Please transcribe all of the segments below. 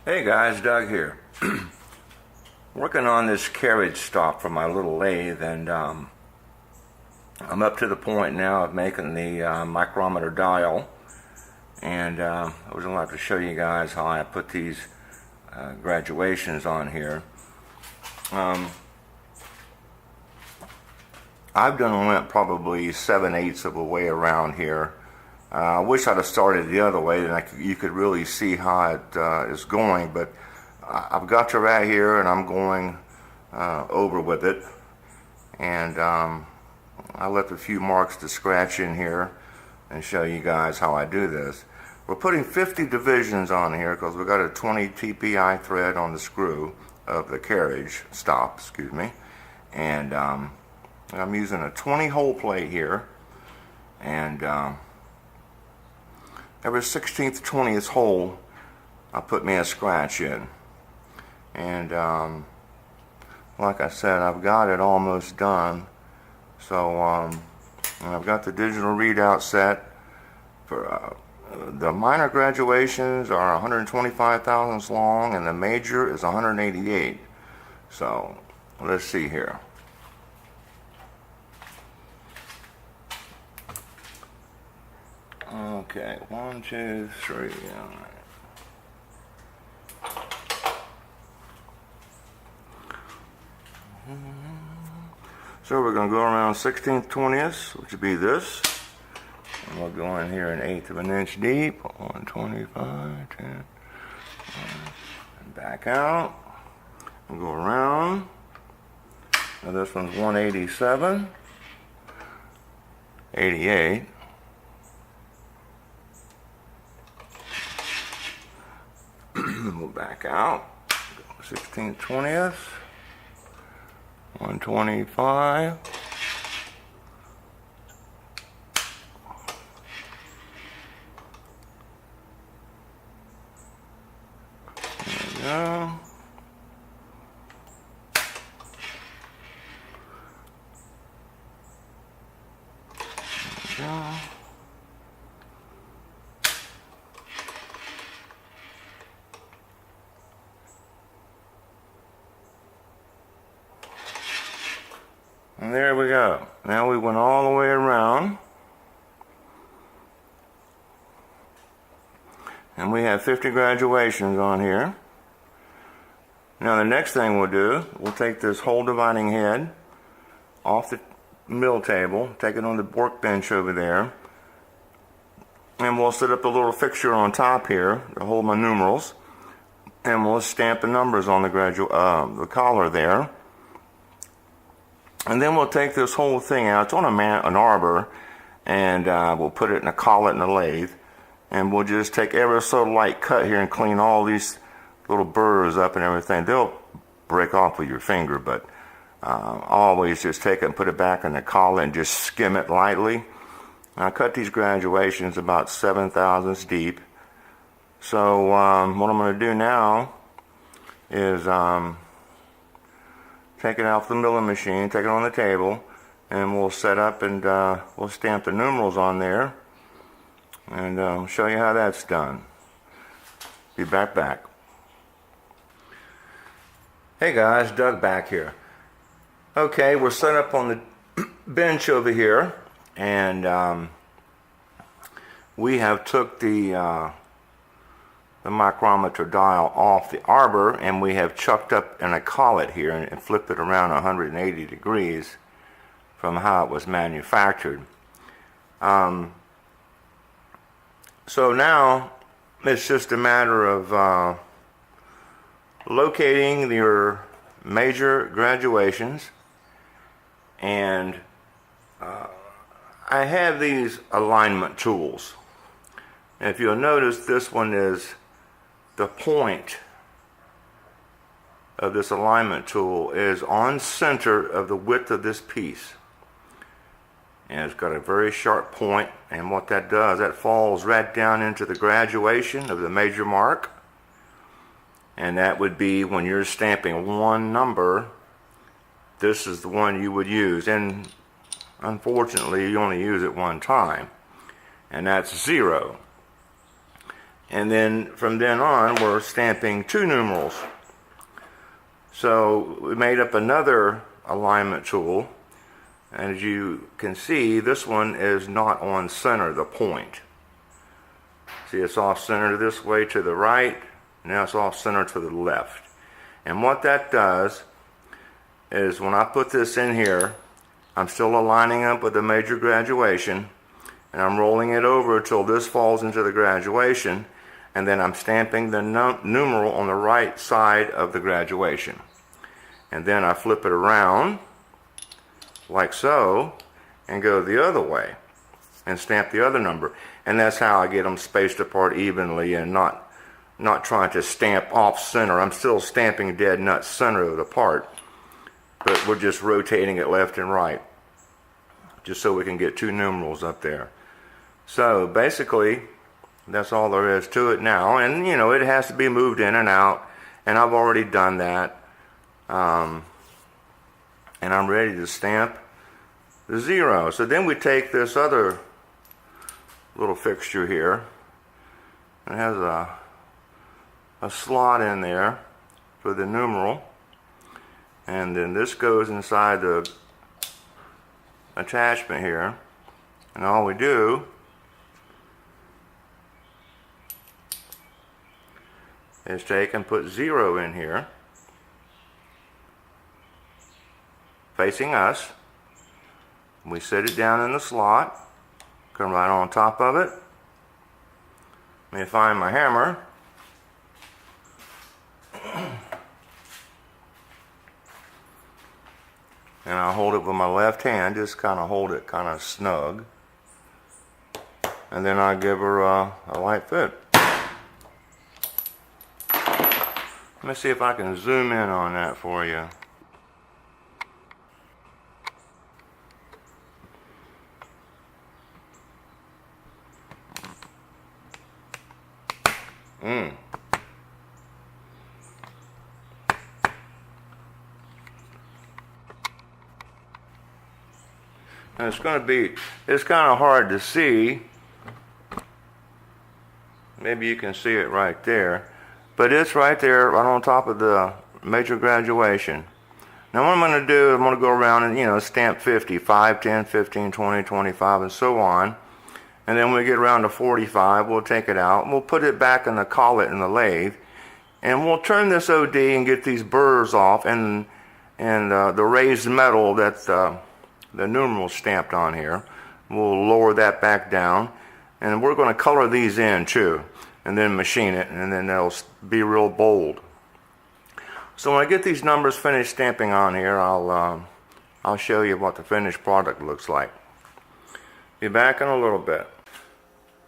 Hey guys, Doug here. Working on this carriage stop for my little lathe, and I'm up to the point now of making the micrometer dial, and I would like to show you guys how I put these graduations on here. I've went probably 7/8 of the way around here. I wish I'd have started the other way, then you could really see how it is going, but I've got to right here and I'm going over with it, and I left a few marks to scratch in here and show you guys how I do this. We're putting 50 divisions on here because we've got a 20 TPI thread on the screw of the carriage stop, excuse me, and I'm using a 20 hole plate here, and every 16th, 20th hole I put me a scratch in. And like I said, I've got it almost done. So I've got the digital readout set for the minor graduations are 125 thousandths long and the major is 188. So let's see here. Okay, 1, 2, 3. So we're going to go around 16th, 20th, which would be this. And we'll go in here 1/8 of an inch deep. 125, 10, and back out. And go around. Now this one's 187, 88. We'll back out. 16th, 20th, 125. There we go. There we go. And there we go. Now we went all the way around. And we have 50 graduations on here. Now the next thing we'll do, we'll take this hole dividing head off the mill table, take it on the workbench over there, and we'll set up a little fixture on top here to hold my numerals, and we'll stamp the numbers on the collar there. And then we'll take this whole thing out. It's on an arbor, and we'll put it in a collet in the lathe, and we'll just take ever so light cut here and clean all these little burrs up and everything. They'll break off with your finger, but always just take it and put it back in the collet and just skim it lightly. And I cut these graduations about 7 thousandths deep. So what I'm going to do now is take it off the milling machine, take it on the table, and we'll set up and we'll stamp the numerals on there and show you how that's done. Be back. Hey guys, Doug back here. Okay, we're set up on the bench over here, and we have took the micrometer dial off the arbor, and we have chucked up in a collet here and flipped it around 180 degrees from how it was manufactured. So now it's just a matter of locating your major graduations, and I have these alignment tools. And if you'll notice, this one is the point of this alignment tool is on center of the width of this piece, and it's got a very sharp point, and what that does, that falls right down into the graduation of the major mark, and that would be when you're stamping one number, this is the one you would use, and unfortunately you only use it one time, and that's 0. And then from then on, we're stamping 2 numerals. So we made up another alignment tool. And as you can see, this one is not on center, the point. See, it's off center this way to the right. Now it's off center to the left. And what that does is when I put this in here, I'm still aligning up with the major graduation, and I'm rolling it over until this falls into the graduation, and then I'm stamping the numeral on the right side of the graduation. And then I flip it around like so and go the other way and stamp the other number. And that's how I get them spaced apart evenly and not trying to stamp off center. I'm still stamping dead nut center of the part, but we're just rotating it left and right just so we can get 2 numerals up there. So basically that's all there is to it now. And you know, it has to be moved in and out, and I've already done that. And I'm ready to stamp the 0. So then we take this other little fixture here. It has a slot in there for the numeral, and then this goes inside the attachment here, and all we do is take and put 0 in here facing us. We set it down in the slot, come right on top of it. Let me find my hammer. And I'll hold it with my left hand, just kind of hold it kind of snug. And then I give her a light fit. Let me see if I can zoom in on that for you. And it's kind of hard to see. Maybe you can see it right there. But it's right there, right on top of the major graduation. Now what I'm going to do, I'm going to go around and, you know, stamp 50, 5, 10, 15, 20, 25, and so on. And then when we get around to 45, we'll take it out. We'll put it back in the collet in the lathe. And we'll turn this OD and get these burrs off and the raised metal that the numerals stamped on here. We'll lower that back down. And we're going to color these in too. And then machine it, and then they'll be real bold. So when I get these numbers finished stamping on here, I'll show you what the finished product looks like. Be back in a little bit.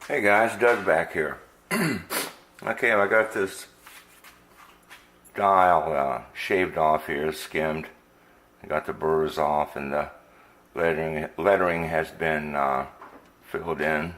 Hey guys, Doug back here. Okay, I got this dial shaved off here, skimmed. I got the burrs off, and the lettering has been filled in.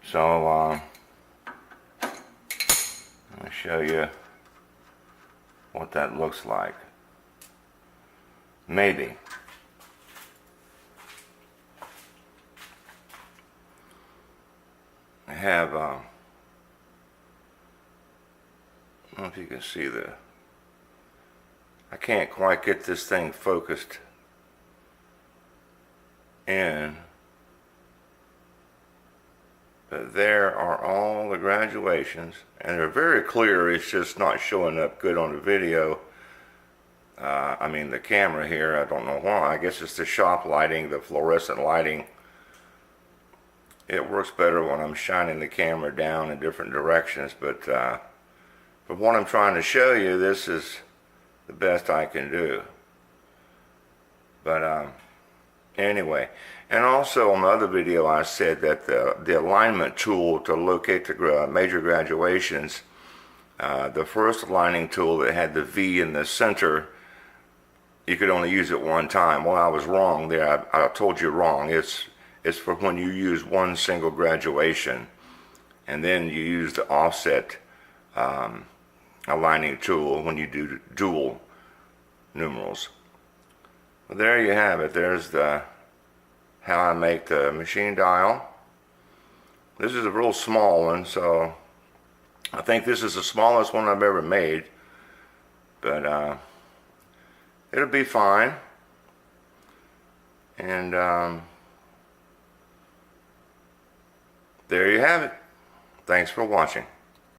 So I'll show you what that looks like. Maybe. I have, I don't know if you can see I can't quite get this thing focused in. But there are all the graduations, and they're very clear. It's just not showing up good on the video. I mean the camera here, I don't know why. I guess it's the shop lighting, the fluorescent lighting. It works better when I'm shining the camera down in different directions, but for what I'm trying to show you, this is the best I can do. But anyway, and also on the other video I said that the alignment tool to locate the major graduations, the first aligning tool that had the V in the center, you could only use it one time. Well, I was wrong there. I told you wrong. It's for when you use one single graduation, and then you use the offset aligning tool when you do dual numerals. Well, there you have it. There's how I make the machine dial. This is a real small one, so I think this is the smallest one I've ever made, but it'll be fine. And there you have it. Thanks for watching.